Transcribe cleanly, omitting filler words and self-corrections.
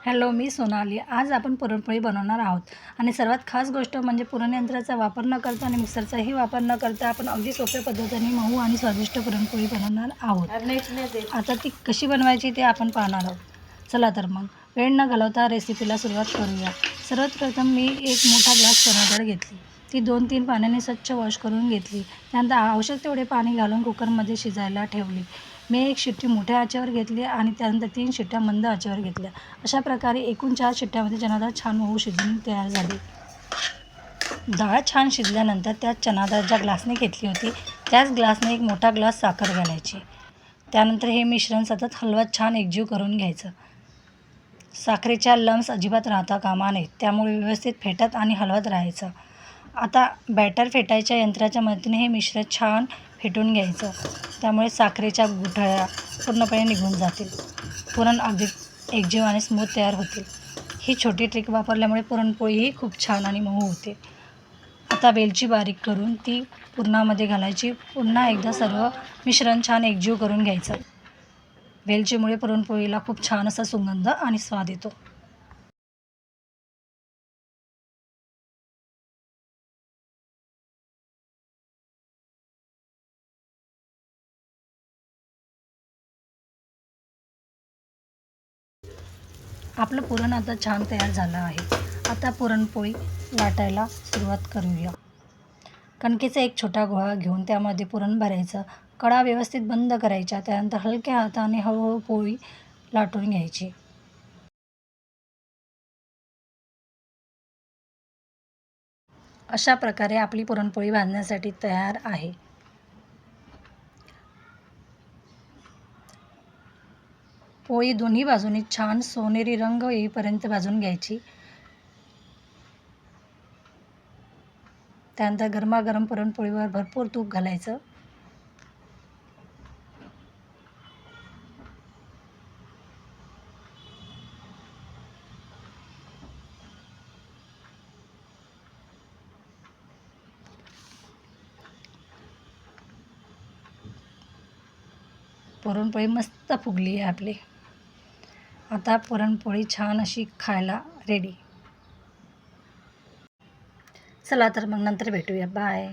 Hello, मी सोनाली. आज आपण पुरणपोळी बनवणार आहोत आणि सर्वात खास गोष्ट म्हणजे पुरणयंत्राचा वापर न करता आणि मिक्सरचाही वापर न करता आपण अगदी सोप्या पद्धतीने मऊ आणि स्वादिष्ट पुरणपोळी बनवणार आहोत. आता ती कशी बनवायची ते आपण पाहणार आहोत. चला तर मग वेळ न घालवता रेसिपीला सुरुवात करूया. सर्वात प्रथम मी एक मोठा ग्लास चणा डाळ घेतली. ती 2-3 पाण्याने स्वच्छ वॉश करून घेतली. त्यानंतर आवश्यक तेवढे पाणी घालून कुकरमध्ये शिजायला ठेवली. मी एक शिट्टी मोठ्या आचेवर घेतली आणि त्यानंतर 3 शिट्ट्या मंद आचेवर घेतल्या. अशा प्रकारे एकूण 4 शिट्ट्यामध्ये चणा डाळ छान मऊ शिजून तयार झाली. डाळ छान शिजल्यानंतर त्यात चणा डाळ ज्या ग्लासने घेतली होती त्याच ग्लासने एक मोठा ग्लास साखर घालायची. त्यानंतर हे मिश्रण सतत हलवत छान एकजीव करून घ्यायचं. साखरेच्या लम्स अजिबात राहता कामा नयेत, त्यामुळे व्यवस्थित फेटत आणि हलवत राहायचं. आता बॅटर फेटायच्या यंत्राच्या मदतीने हे मिश्रण छान फेटून घ्यायचं. त्यामुळे साखरेच्या गुठळ्या पूर्णपणे निघून जातील. पुरण अगदी एकजीव आणि स्मूथ तयार होतील. ही छोटी ट्रिक वापरल्यामुळे पुरणपोळीही खूप छान आणि मऊ होते. आता वेलची बारीक करून ती पुरणामध्ये घालायची. पुन्हा एकदा सर्व मिश्रण छान एकजीव करून घ्यायचं. वेलचीमुळे पुरणपोळीला खूप छान असा सुगंध आणि स्वाद येतो. आपलं पुरण आता छान तयार झालं आहे. आता पुरणपोळी लाटायला सुरुवात करूया. कणकेचा एक छोटा गोळा घेऊन त्यामध्ये पुरण भरायचं. कडा व्यवस्थित बंद करायच्या. त्यानंतर हलक्या हाताने हळूहळू पोळी लाटून घ्यायची. अशा प्रकारे आपली पुरणपोळी भाजण्यासाठी तयार आहे. पोळी दोन्ही बाजूनी छान सोनेरी रंग येईपर्यंत भाजून घ्यायची. त्यानंतर गरमागरम पुरणपोळीवर भरपूर तूप घालायचं. पुरणपोळी मस्त फुगली आहे आपली. आता पुरणपोळी छान अशी खायला रेडी. चला तर मग नंतर भेटूया. बाय.